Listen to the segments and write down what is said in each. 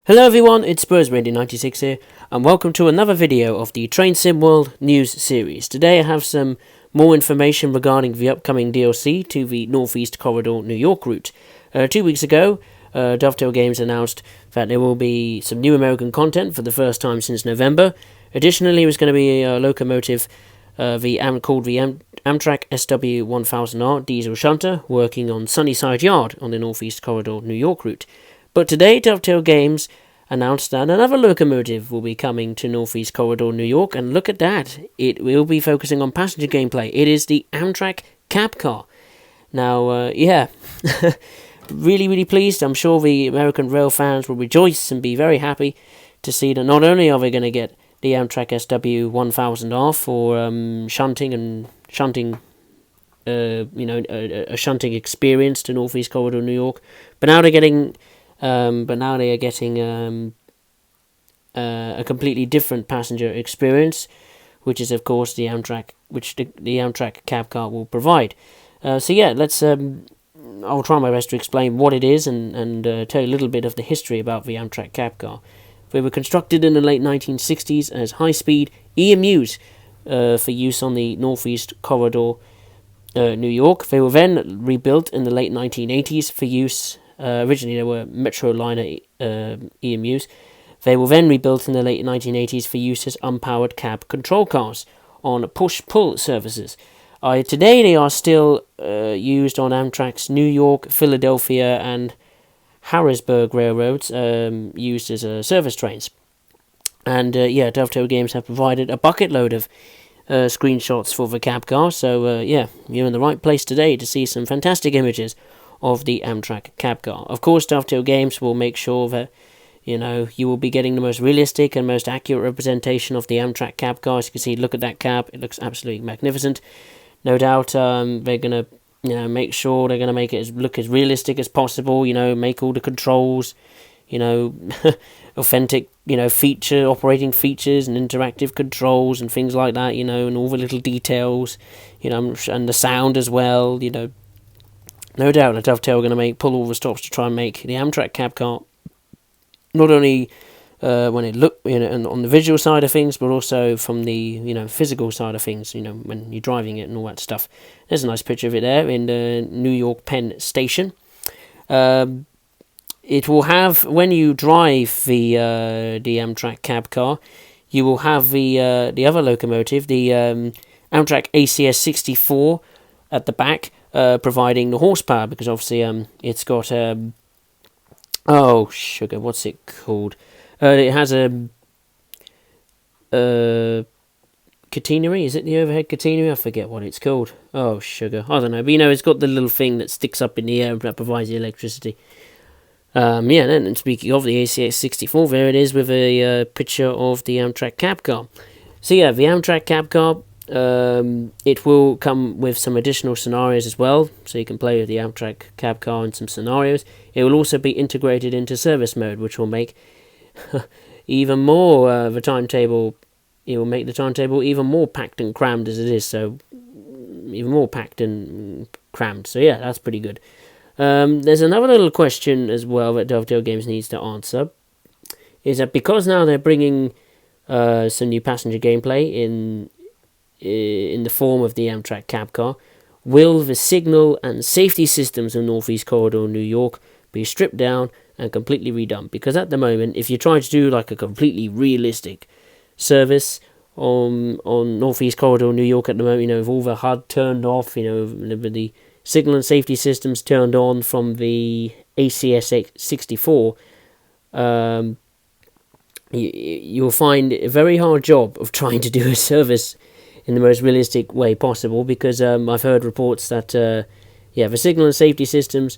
Hello everyone, it's SpursRadio96 here, and welcome to another video of the Train Sim World News series. Today I have some more information regarding the upcoming DLC to the Northeast Corridor New York route. 2 weeks ago, Dovetail Games announced that there will be some new American content for the first time since November. Additionally, there's going to be a locomotive called the Amtrak SW1000R diesel shunter working on Sunnyside Yard on the Northeast Corridor New York route. But today, Dovetail Games announced that another locomotive will be coming to Northeast Corridor New York, and look at that, it will be focusing on passenger gameplay. It is the Amtrak cab car. Now, really pleased. I'm sure the American rail fans will rejoice and be very happy to see that not only are they going to get the Amtrak SW1000R for shunting, a shunting experience to Northeast Corridor New York, but now they are getting a completely different passenger experience, which is of course the Amtrak cab car will provide. I'll try my best to explain what it is and tell you a little bit of the history about the Amtrak cab car. They were constructed in the late 1960s as high-speed EMUs for use on the Northeast Corridor New York. They were then rebuilt in the late 1980s for use. Originally, they were Metroliner EMUs. They were then rebuilt in the late 1980s for use as unpowered cab control cars on push-pull services. Today, they are still used on Amtrak's New York, Philadelphia, and Harrisburg railroads, used as service trains. And Dovetail Games have provided a bucket load of screenshots for the cab car. So you're in the right place today to see some fantastic images of the Amtrak cab car. Of course, Dovetail Games will make sure that you will be getting the most realistic and most accurate representation of the Amtrak cab car. As you can see, look at that cab; it looks absolutely magnificent. No doubt, they're gonna make sure they're gonna make it look as realistic as possible. Make all the controls, authentic, operating features and interactive controls and things like that. And all the little details, and the sound as well. No doubt that Dovetail are going to pull all the stops to try and make the Amtrak cab car not only when it on the visual side of things, but also from the physical side of things. When you're driving it and all that stuff. There's a nice picture of it there in the New York Penn Station. It will have, when you drive the Amtrak cab car, you will have the other locomotive, the Amtrak ACS 64 at the back. Providing the horsepower, because obviously it's got what's it called? It has a catenary. Is it the overhead catenary? I forget what it's called. Oh, sugar. I don't know. But it's got the little thing that sticks up in the air that provides the electricity. And speaking of the ACS 64, there it is with a picture of the Amtrak cab car. So the Amtrak cab car. It will come with some additional scenarios as well, so you can play with the Amtrak cab car in some scenarios. It will also be integrated into service mode, which will make even more the timetable. It will make the timetable even more packed and crammed as it is. So even more packed and crammed. So that's pretty good. There's another little question as well that Dovetail Games needs to answer. Is that because now they're bringing some new passenger gameplay in the form of the Amtrak cab car, will the signal and safety systems of Northeast Corridor New York be stripped down and completely redone? Because at the moment, if you're trying to do like a completely realistic service on Northeast Corridor New York at the moment, with all the HUD turned off, with the signal and safety systems turned on from the ACS 64, you'll find a very hard job of trying to do a service in the most realistic way possible, because I've heard reports that the signal and safety systems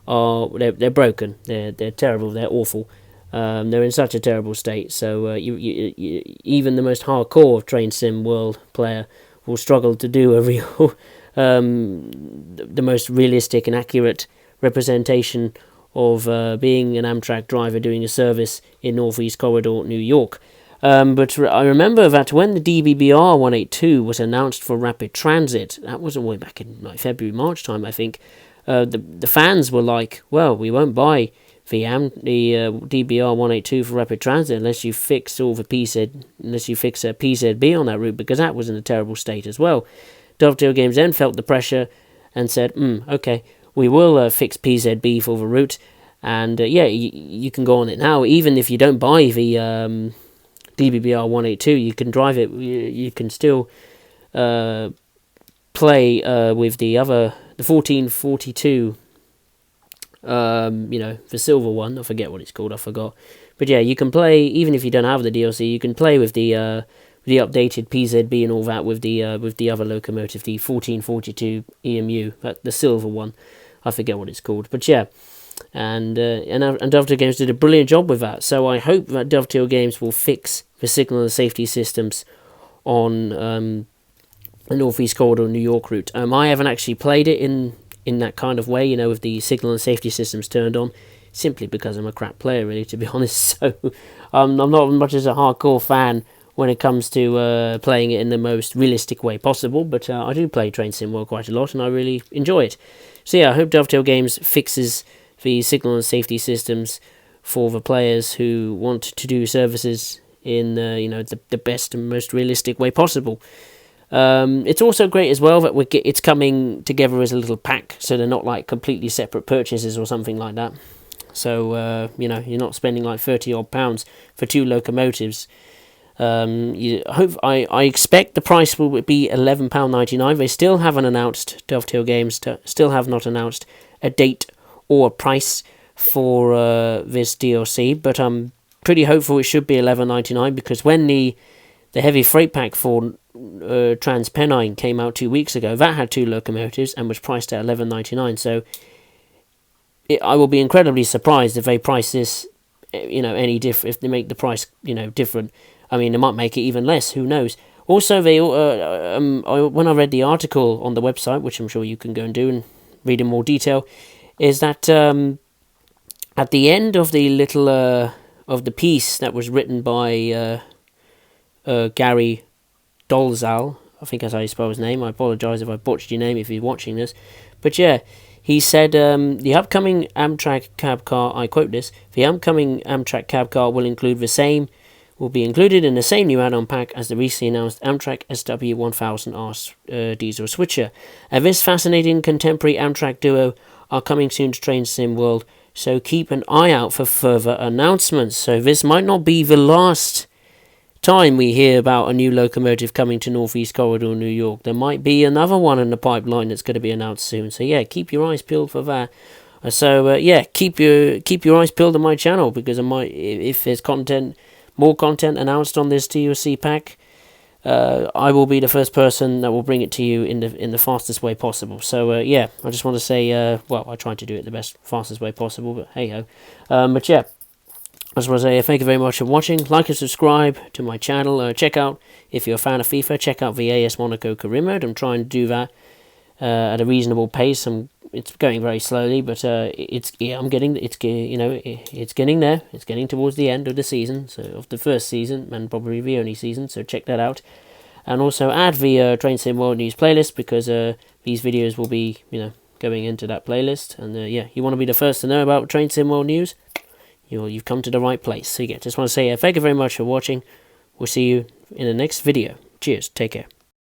they're broken, they're terrible, they're awful, they're in such a terrible state. So you even the most hardcore Train Sim World player will struggle to do a real the most realistic and accurate representation of being an Amtrak driver doing a service in Northeast Corridor New York. But I remember that when the DBBR 182 was announced for rapid transit, that was all the way back in February, March time, I think, the fans were like, well, we won't buy the DBR182 for rapid transit unless you fix all the unless you fix a PZB on that route, because that was in a terrible state as well. Dovetail Games then felt the pressure and said, okay, we will fix PZB for the route, and you can go on it now. Even if you don't buy the DBR182, you can drive it. You can still play with the 1442. The silver one. I forget what it's called. I forgot. But yeah, you can play even if you don't have the DLC. You can play with the updated PZB and all that with the other locomotive, the 1442 EMU, the silver one. I forget what it's called. But yeah, and Dovetail Games did a brilliant job with that. So I hope that Dovetail Games will fix the signal and safety systems on the Northeast Corridor New York route. I haven't actually played it in that kind of way, with the signal and safety systems turned on, simply because I'm a crap player, really, to be honest. So I'm not much as a hardcore fan when it comes to playing it in the most realistic way possible, but I do play Train Sim World quite a lot, and I really enjoy it. So yeah, I hope Dovetail Games fixes the signal and safety systems for the players who want to do services in the best and most realistic way possible. It's also great as well that it's coming together as a little pack, so they're not like completely separate purchases or something like that. So you're not spending like £30 for 2 locomotives. I expect the price will be £11.99. They still haven't announced, Dovetail Games still have not announced a date or a price for this DLC, but I'm pretty hopeful it should be £11.99, because when the heavy freight pack for Transpennine came out 2 weeks ago, that had 2 locomotives and was priced at £11.99. So I will be incredibly surprised if they price this, any different. If they make the price, different. I mean, they might make it even less. Who knows? Also, when I read the article on the website, which I'm sure you can go and do and read in more detail, is that at the end of the little of the piece that was written by Gary Dolzal, I think that's how you spell his name. I apologise if I butchered your name if you're watching this. But yeah, he said the upcoming Amtrak cab car, I quote this, the upcoming Amtrak cab car will be included in the same new add-on pack as the recently announced Amtrak SW1000R diesel switcher. And this fascinating contemporary Amtrak duo are coming soon to Train Sim World, so keep an eye out for further announcements. So this might not be the last time we hear about a new locomotive coming to Northeast Corridor New York. There might be another one in the pipeline that's going to be announced soon. So yeah, keep your eyes peeled for that. Keep your eyes peeled on my channel, because if there's more content announced on this DLC pack, I will be the first person that will bring it to you in the fastest way possible. So I just want to say, I tried to do it the fastest way possible, but hey ho. But yeah, I just want to say thank you very much for watching. Like and subscribe to my channel. Check out, if you're a fan of FIFA, check out the AS Monaco career mode. I'm trying to do that at a reasonable pace. It's going very slowly, but it's getting there. It's getting towards the end of the season, so of the first season, and probably the only season. So check that out, and also add the Train Sim World News playlist, because these videos will be going into that playlist. And you want to be the first to know about Train Sim World News, you've come to the right place. So just want to say thank you very much for watching. We'll see you in the next video. Cheers. Take care.